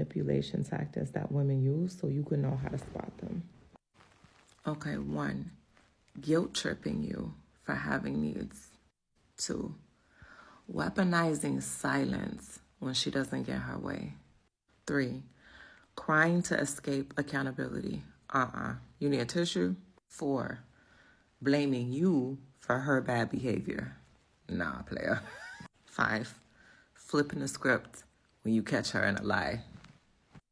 manipulation tactics that women use so you can know how to spot them. Okay, 1, guilt tripping you for having needs. 2, weaponizing silence when she doesn't get her way. 3, crying to escape accountability. You need a tissue? 4, blaming you for her bad behavior. Nah, player. 5, flipping the script when you catch her in a lie.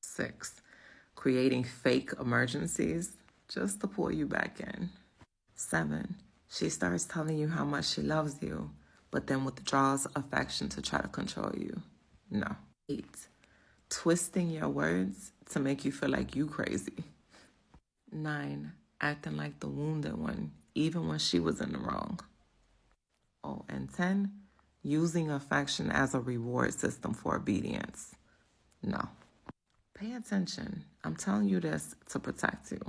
6, creating fake emergencies just to pull you back in. 7, she starts telling you how much she loves you, but then withdraws affection to try to control you. No. 8, twisting your words to make you feel like you crazy. 9, acting like the wounded one, even when she was in the wrong. Oh, and 10, using affection as a reward system for obedience. No. Pay attention. I'm telling you this to protect you.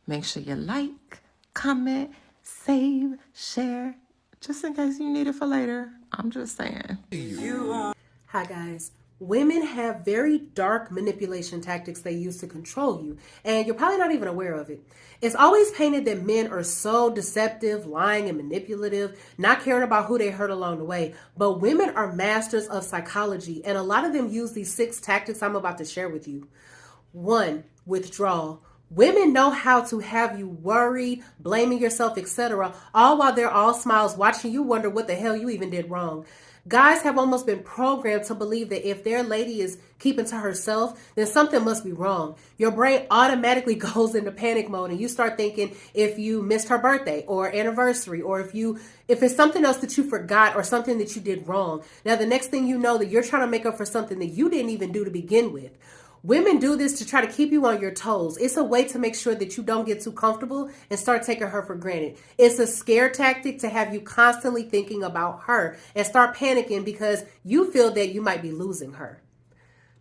Make sure you like, comment, save, share, just in case you need it for later. I'm just saying. Hi guys. Women have very dark manipulation tactics they use to control you, and you're probably not even aware of it. It's always painted that men are so deceptive, lying, and manipulative, not caring about who they hurt along the way. But women are masters of psychology, and a lot of them use these 6 tactics I'm about to share with you. 1, withdrawal. Women know how to have you worried, blaming yourself, etc., all while they're all smiles watching you wonder what the hell you even did wrong. Guys have almost been programmed to believe that if their lady is keeping to herself, then something must be wrong. Your brain automatically goes into panic mode and you start thinking if you missed her birthday or anniversary, or if it's something else that you forgot or something that you did wrong. Now, the next thing you know, that you're trying to make up for something that you didn't even do to begin with. Women do this to try to keep you on your toes. It's a way to make sure that you don't get too comfortable and start taking her for granted. It's a scare tactic to have you constantly thinking about her and start panicking because you feel that you might be losing her.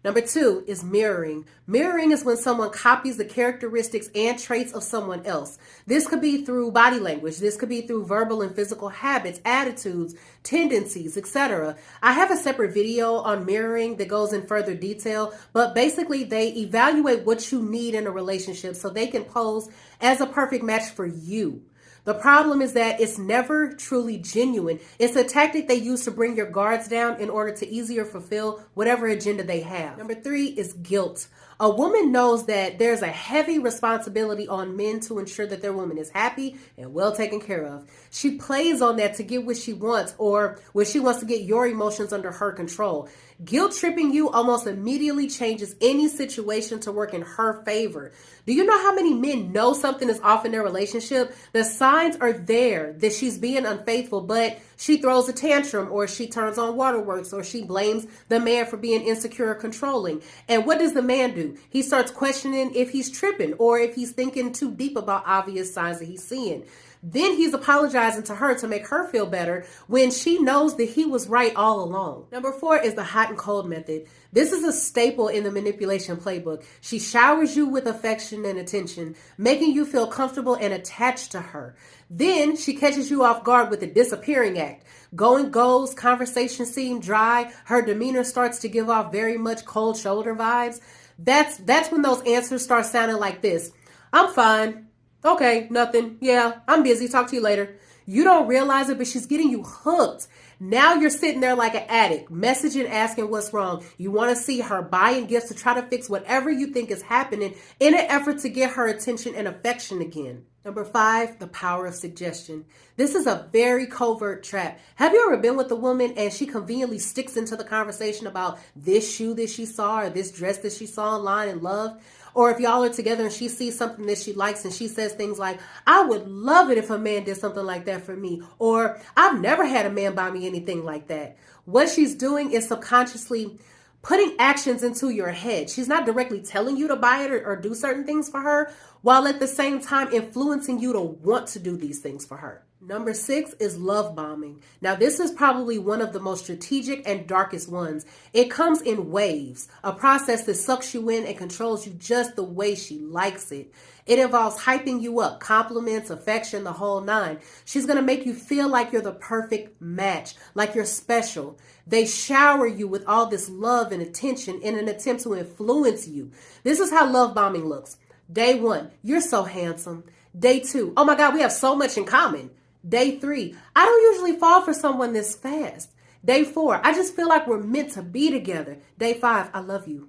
Number 2 is mirroring. Mirroring is when someone copies the characteristics and traits of someone else. This could be through body language. This could be through verbal and physical habits, attitudes, tendencies, etc. I have a separate video on mirroring that goes in further detail, but basically they evaluate what you need in a relationship so they can pose as a perfect match for you. The problem is that it's never truly genuine. It's a tactic they use to bring your guards down in order to easier fulfill whatever agenda they have. Number 3 is guilt. A woman knows that there's a heavy responsibility on men to ensure that their woman is happy and well taken care of. She plays on that to get what she wants, or when she wants to get your emotions under her control. Guilt tripping you almost immediately changes any situation to work in her favor. Do you know how many men know something is off in their relationship? The signs are there that she's being unfaithful, but she throws a tantrum, or she turns on waterworks, or she blames the man for being insecure or controlling. And what does the man do? He starts questioning if he's tripping or if he's thinking too deep about obvious signs that he's seeing. Then he's apologizing to her to make her feel better when she knows that he was right all along. Number 4 is the hot and cold method. This is a staple in the manipulation playbook. She showers you with affection and attention, making you feel comfortable and attached to her. Then she catches you off guard with the disappearing act. Going goes, conversation seemed dry, her demeanor starts to give off very much cold shoulder vibes. That's when those answers start sounding like this. I'm fine. Okay, nothing. Yeah, I'm busy. Talk to you later. You don't realize it, but she's getting you hooked. Now you're sitting there like an addict, messaging, asking what's wrong. You want to see her, buying gifts to try to fix whatever you think is happening in an effort to get her attention and affection again. Number 5, the power of suggestion. This is a very covert trap. Have you ever been with a woman and she conveniently sticks into the conversation about this shoe that she saw or this dress that she saw online and loved? Or if y'all are together and she sees something that she likes and she says things like, I would love it if a man did something like that for me. Or I've never had a man buy me anything like that. What she's doing is subconsciously putting actions into your head. She's not directly telling you to buy it or do certain things for her, while at the same time influencing you to want to do these things for her. Number 6 is love bombing. Now, this is probably one of the most strategic and darkest ones. It comes in waves, a process that sucks you in and controls you just the way she likes it. It involves hyping you up, compliments, affection, the whole nine. She's going to make you feel like you're the perfect match, like you're special. They shower you with all this love and attention in an attempt to influence you. This is how love bombing looks. Day 1, you're so handsome. Day 2, oh my God, we have so much in common. Day 3, I don't usually fall for someone this fast. Day 4, I just feel like we're meant to be together. Day 5, I love you.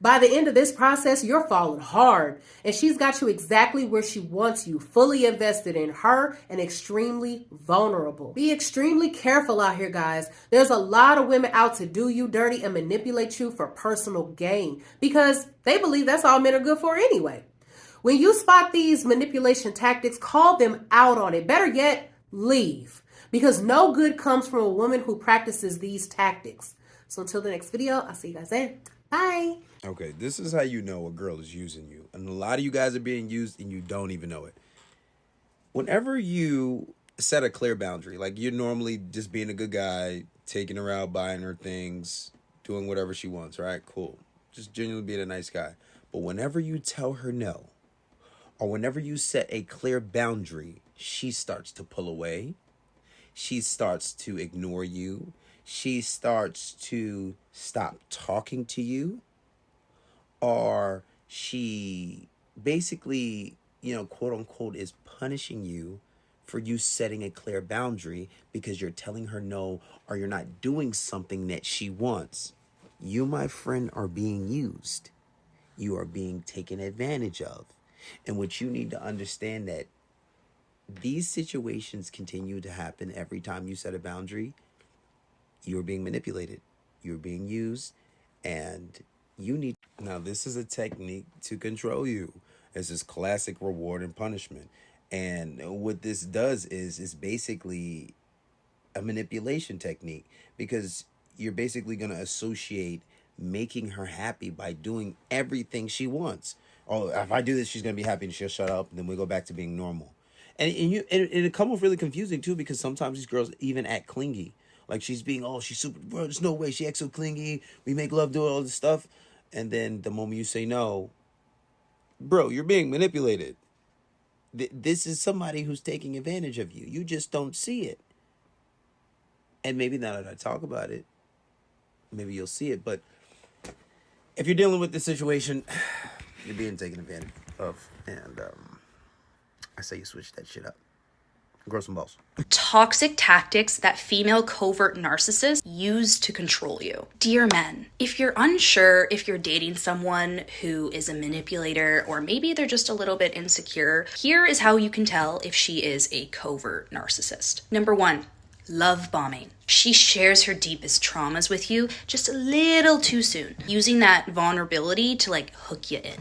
By the end of this process, you're falling hard, and she's got you exactly where she wants you, fully invested in her and extremely vulnerable. Be extremely careful out here, guys. There's a lot of women out to do you dirty and manipulate you for personal gain because they believe that's all men are good for anyway. When you spot these manipulation tactics, call them out on it. Better yet, leave, because no good comes from a woman who practices these tactics. So until the next video, I'll see you guys then. Bye. Okay, this is how you know a girl is using you. And a lot of you guys are being used and you don't even know it. Whenever you set a clear boundary, like you're normally just being a good guy, taking her out, buying her things, doing whatever she wants, right? Cool. Just genuinely being a nice guy. But whenever you tell her no, or whenever you set a clear boundary, she starts to pull away. She starts to ignore you. She starts to stop talking to you. Or she basically, quote unquote, is punishing you for you setting a clear boundary because you're telling her no or you're not doing something that she wants. You, my friend, are being used. You are being taken advantage of. And what you need to understand that these situations continue to happen every time you set a boundary. You're being manipulated. You're being used. And you need... Now, this is a technique to control you. This is classic reward and punishment. And what this does is basically a manipulation technique, because you're basically going to associate making her happy by doing everything she wants. Oh, if I do this, she's going to be happy and she'll shut up. And then we go back to being normal. And it come off really confusing, too, because sometimes these girls even act clingy. Like she's super, bro, there's no way she acts so clingy. We make love, do all this stuff. And then the moment you say no, bro, you're being manipulated. This is somebody who's taking advantage of you. You just don't see it. And maybe now that I talk about it, maybe you'll see it. But if you're dealing with this situation, you're being taken advantage of. And I say you switch that shit up. Grow some balls. Toxic tactics that female covert narcissists use to control you. Dear men, if you're unsure if you're dating someone who is a manipulator or maybe they're just a little bit insecure, here is how you can tell if she is a covert narcissist. Number 1, love bombing. She shares her deepest traumas with you just a little too soon, using that vulnerability to hook you in.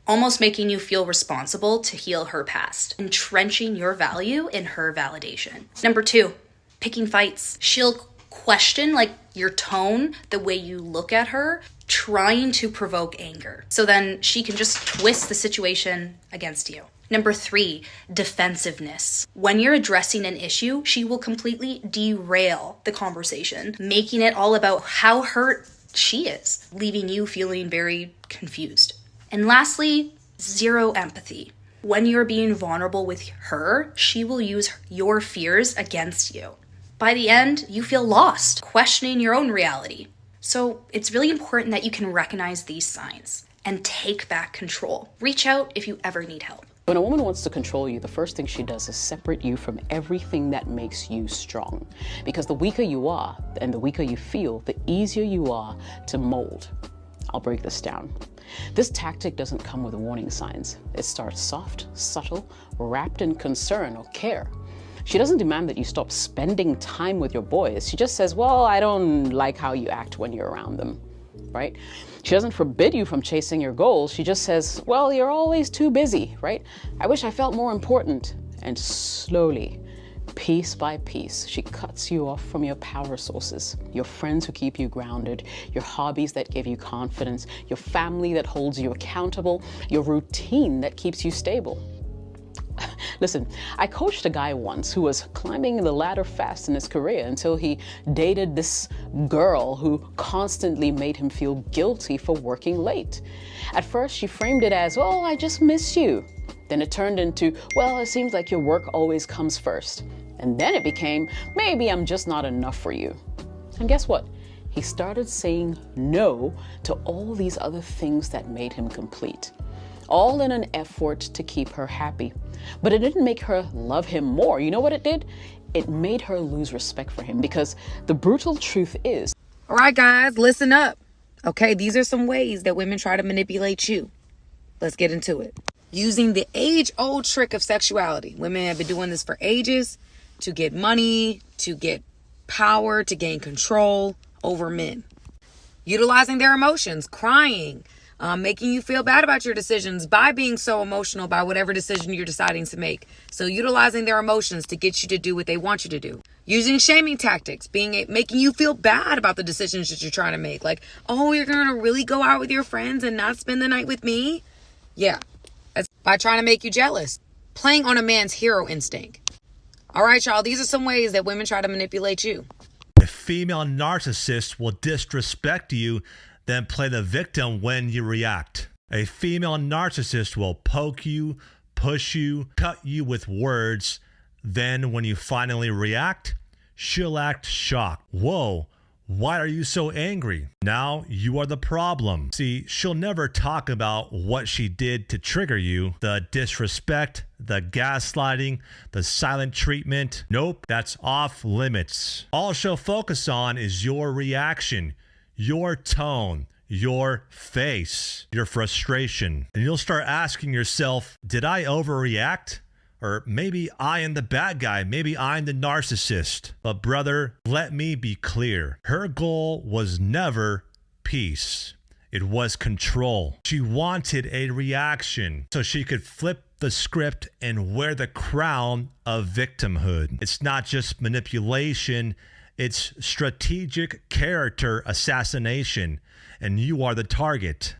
Almost making you feel responsible to heal her past, entrenching your value in her validation. Number 2, picking fights. She'll question your tone, the way you look at her, trying to provoke anger. So then she can just twist the situation against you. Number 3, defensiveness. When you're addressing an issue, she will completely derail the conversation, making it all about how hurt she is, leaving you feeling very confused. And lastly, zero empathy. When you're being vulnerable with her, she will use your fears against you. By the end, you feel lost, questioning your own reality. So it's really important that you can recognize these signs and take back control. Reach out if you ever need help. When a woman wants to control you, the first thing she does is separate you from everything that makes you strong. Because the weaker you are and the weaker you feel, the easier you are to mold. I'll break this down. This tactic doesn't come with warning signs. It starts soft, subtle, wrapped in concern or care. She doesn't demand that you stop spending time with your boys. She just says, well, I don't like how you act when you're around them, right? She doesn't forbid you from chasing your goals. She just says, well, you're always too busy, right? I wish I felt more important. And slowly, piece by piece, she cuts you off from your power sources, your friends who keep you grounded, your hobbies that give you confidence, your family that holds you accountable, your routine that keeps you stable. Listen, I coached a guy once who was climbing the ladder fast in his career until he dated this girl who constantly made him feel guilty for working late. At first, she framed it as, "Oh, I just miss you." Then it turned into, "Well, it seems like your work always comes first." And then it became, "Maybe I'm just not enough for you." And guess what? He started saying no to all these other things that made him complete, all in an effort to keep her happy. But it didn't make her love him more. You know what it did? It made her lose respect for him, because the brutal truth is... All right, guys, listen up. Okay, these are some ways that women try to manipulate you. Let's get into it. Using the age-old trick of sexuality. Women have been doing this for ages to get money, to get power, to gain control over men. Utilizing their emotions, crying, making you feel bad about your decisions by being so emotional by whatever decision you're deciding to make. So utilizing their emotions to get you to do what they want you to do. Using shaming tactics, making you feel bad about the decisions that you're trying to make. Like, oh, you're going to really go out with your friends and not spend the night with me? Yeah, that's by trying to make you jealous. Playing on a man's hero instinct. All right, y'all, these are some ways that women try to manipulate you. A female narcissist will disrespect you, then play the victim when you react. A female narcissist will poke you, push you, cut you with words. Then when you finally react, she'll act shocked. Whoa, why are you so angry? Now you are the problem. See, she'll never talk about what she did to trigger you, the disrespect, the gaslighting, the silent treatment. Nope, that's off limits. All she'll focus on is your reaction, your tone, your face, your frustration. And you'll start asking yourself, did I overreact? Or maybe I am the bad guy. Maybe I'm the narcissist. But brother, let me be clear. Her goal was never peace. It was control. She wanted a reaction so she could flip the script and wear the crown of victimhood. It's not just manipulation. It's strategic character assassination. And you are the target.